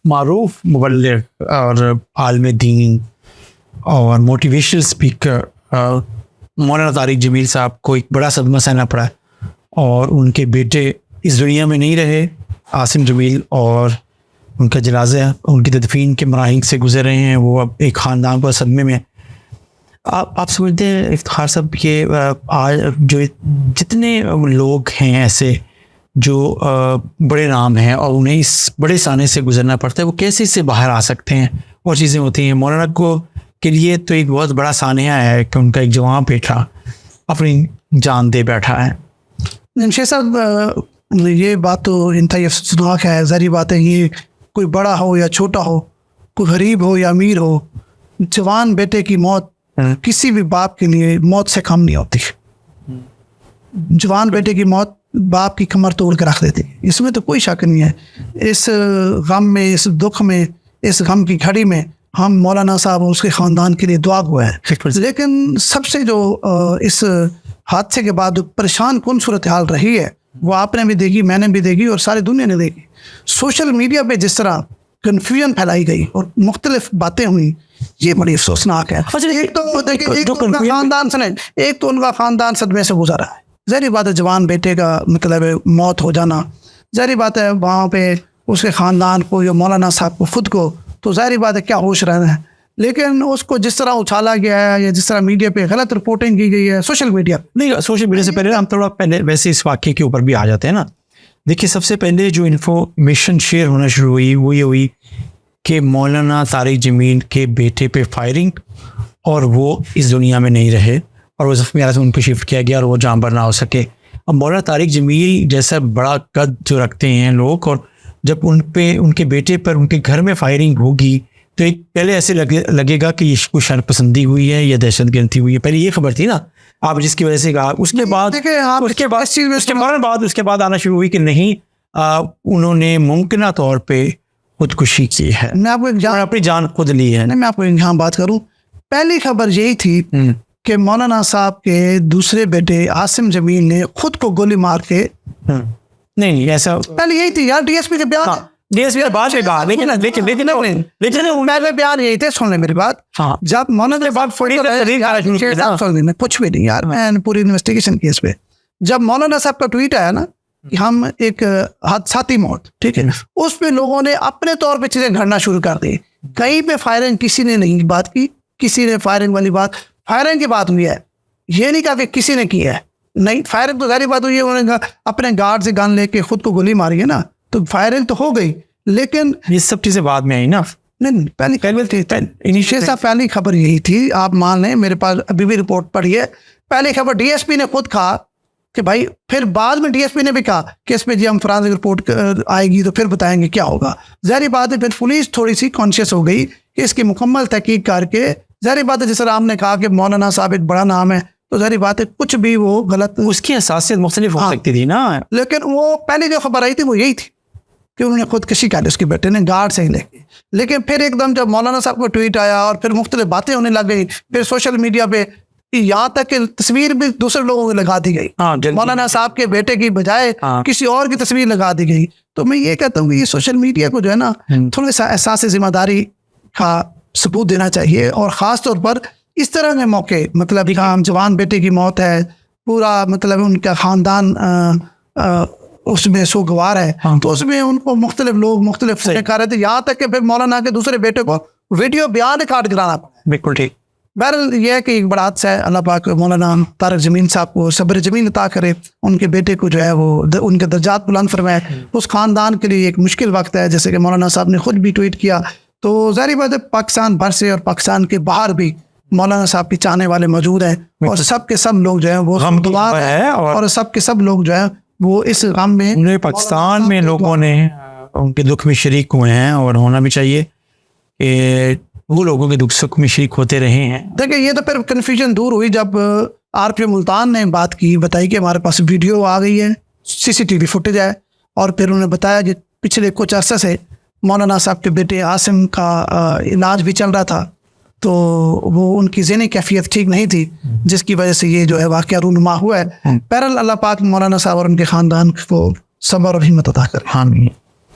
معروف مبلغ اور عالم دین اور موٹیویشنل اسپیکر مولانا طارق جمیل صاحب کو ایک بڑا صدمہ سہنا پڑا ہے اور ان کے بیٹے اس دنیا میں نہیں رہے، عاصم جمیل، اور ان کا جنازہ ان کی تدفین کے مراحل سے گزر رہے ہیں، وہ اب ایک خاندان پر صدمے میں۔ آپ سمجھتے ہیں افتخار صاحب کہ آج جو جتنے لوگ ہیں ایسے جو بڑے نام ہیں اور انہیں اس بڑے سانے سے گزرنا پڑتا ہے، وہ کیسے اس سے باہر آ سکتے ہیں اور چیزیں ہوتی ہیں؟ مولانا کو کے لیے تو ایک بہت بڑا سانحہ ہے کہ ان کا ایک جوان بیٹا اپنی جان دے بیٹھا ہے۔ شیخ صاحب یہ بات تو انتہائی افسوسناک ہے، ظاہری بات ہے، یہ کوئی بڑا ہو یا چھوٹا ہو، کوئی غریب ہو یا امیر ہو، جوان بیٹے کی موت کسی بھی باپ کے لیے موت سے کم نہیں ہوتی۔ جوان بیٹے کی موت باپ کی کمر توڑ کے رکھ دیتی، اس میں تو کوئی شک نہیں ہے۔ اس غم میں، اس دکھ میں، اس غم کی گھڑی میں ہم مولانا صاحب اور اس کے خاندان کے لیے دعا گو ہیں۔ لیکن سب سے جو اس حادثے کے بعد پریشان کن صورتحال رہی ہے، وہ آپ نے بھی دیکھی، میں نے بھی دیکھی اور ساری دنیا نے دیکھی۔ سوشل میڈیا پہ جس طرح کنفیوژن پھیلائی گئی اور مختلف باتیں ہوئی، یہ بڑی افسوسناک ہے۔ ایک تو ان کا خاندان صدمے سے گزرا ہے، ظاہری بات ہے، جوان بیٹے کا مطلب موت ہو جانا، ظاہری بات ہے وہاں پہ اس کے خاندان کو یا مولانا صاحب کو خود کو تو ظاہری بات ہے کیا ہوش رہنا ہے، لیکن اس کو جس طرح اچھالا گیا ہے یا جس طرح میڈیا پہ غلط رپورٹنگ کی گئی ہے، سوشل میڈیا نہیں، سوشل میڈیا سے پہلے ہم تھوڑا پہلے ویسے اس واقعے کے اوپر بھی آ جاتے ہیں نا۔ دیکھیے، سب سے پہلے جو انفارمیشن شیئر ہونا شروع ہوئی وہ یہ ہوئی کہ مولانا طارق جمیل کے بیٹے پہ فائرنگ اور وہ اس دنیا میں نہیں رہے اور وہ زخمی حالت میں ان پہ شفٹ کیا گیا اور وہ جاں بر نہ ہو سکے۔ اب مولانا طارق جمیل جیسا بڑا قد جو رکھتے ہیں لوگ، اور جب ان پہ ان کے بیٹے پر ان کے گھر میں فائرنگ ہوگی تو ایک پہلے ایسے لگے گا کہ یہ کوئی شر پسندی ہوئی ہے یا دہشت گردی ہوئی ہے، پہلے یہ خبر تھی نا آپ، جس کی وجہ سے کہا۔ اس کے بعد آنا شروع ہوئی کہ نہیں، انہوں نے ممکنہ طور پہ خودکشی کی ہے، میں آپ کو اپنی جان خود لی ہے۔ میں آپ کو یہاں بات کروں، پہلی خبر یہی تھی کہ مولانا صاحب کے دوسرے بیٹے عاصم جمیل نے خود کو گولی مار کے، نہیں ایسا پہلے یہی تھی یار، ڈی ایس پی کے بیان، ڈی ایس پی بات پہ کہا، لیکن میرے بیان یہی تھے، سن لیں میری بات۔ جب مولانا کچھ بھی نہیں یار، میں نے پوری انویسٹیگیشن کی اس پہ۔ جب مولانا صاحب کا ٹویٹ آیا نا کہ ہم ایک حادثاتی موت، ٹھیک ہے، اس پہ لوگوں نے اپنے طور پہ چیزیں گھڑنا شروع کر دی۔ کہیں پہ فائرنگ کسی نے نہیں بات کی، کسی نے فائرنگ والی بات، فائرنگ کی بات ہوئی ہے، یہ نہیں کہا کہ کسی نے کی ہے، نہیں، فائرنگ تو ظاہری بات ہوئی ہے، انہوں نے اپنے گارڈ سے گن لے کے خود کو گولی ماری ہے نا، تو فائرنگ تو ہو گئی، لیکن یہ سب چیزیں بعد میں آئی نا۔ نہیں، پہلی خبر یہی تھی، آپ مان لیں، میرے پاس ابھی بھی رپورٹ پڑھی ہے، پہلی خبر ڈی ایس پی نے خود کہا کہ بھائی، پھر بعد میں ڈی ایس پی نے بھی کہا کہ اس پہ جی ہم فرانسک رپورٹ آئے گی تو پھر بتائیں گے کیا ہوگا۔ ظاہری بات ہے پھر پولیس تھوڑی سی کانشیس ہو گئی کہ اس کی مکمل تحقیق کر کے، ظاہری بات ہے جس طرح آپ نے کہا کہ مولانا صاحب ایک بڑا نام ہے، تو ظاہری بات ہے کچھ بھی وہ غلط، اس کی حساسیت مختلف ہو سکتی تھی نا، لیکن وہ پہلی جو خبر آئی تھی وہ یہی تھی کہ انہوں نے خودکشی کر لی، اس کے بیٹے نے گارڈ سے ہی لے کے۔ لیکن پھر ایک دم جب مولانا صاحب کو ٹویٹ آیا اور پھر مختلف باتیں ہونے لگ گئی، پھر سوشل میڈیا پہ یہاں تک کہ تصویر بھی دوسرے لوگوں کو لگا دی گئی، مولانا صاحب کے بیٹے کی بجائے کسی اور کی تصویر لگا دی گئی۔ تو میں یہ کہتا ہوں کہ یہ سوشل میڈیا کو جو ہے نا تھوڑا سا احساس ذمہ داری کا ثبوت دینا چاہیے، اور خاص طور پر اس طرح کے موقع، مطلب جوان بیٹے کی موت ہے، پورا مطلب ان کا خاندان اس میں سوگوار ہے، تو اس میں ان کو مختلف لوگ مختلف کر رہے تھے، یہاں تک کہ پھر مولانا کے دوسرے بیٹے کو ویڈیو بیان ریکارڈ کرانا پڑا۔ بالکل ٹھیک۔ بہرحال یہ ہے کہ ایک بڑا حادثہ ہے، اللہ پاک مولانا طارق جمیل صاحب کو صبر جمیل عطا کرے، ان کے بیٹے کو جو ہے وہ ان کے درجات بلند فرمائے۔ اس خاندان کے لیے ایک مشکل وقت ہے، جیسے کہ مولانا صاحب نے خود بھی ٹویٹ کیا، تو ظاہری بات ہے پاکستان بھر سے اور پاکستان کے باہر بھی مولانا صاحب کی چاہنے والے موجود ہیں، اور سب کے سب لوگ جو ہیں وہ غمگسار ہیں، اور سب کے سب لوگ جو ہیں وہ اس غم میں، پاکستان میں لوگوں نے ان کے دکھ میں شریک ہوئے ہیں، اور ہونا بھی چاہیے کہ وہ لوگوں کے دکھ سکھ میں شریک ہوتے رہے ہیں۔ دیکھیں یہ تو پھر کنفیوژن دور ہوئی جب آر پی ملتان نے بات کی، بتائی کہ ہمارے پاس ویڈیو آ گئی ہے، سی سی ٹی وی فوٹیج ہے، اور پھر انہوں نے بتایا کہ پچھلے کچھ عرصے سے مولانا صاحب کے بیٹے عاصم کا علاج بھی چل رہا تھا، تو وہ ان کی ذہنی کیفیت ٹھیک نہیں تھی، جس کی وجہ سے یہ جو ہے واقعہ رونما ہوا ہے۔ بہرحال اللہ پاک مولانا صاحب اور ان کے خاندان کو صبر اور ہمت عطا کرے۔ آمین۔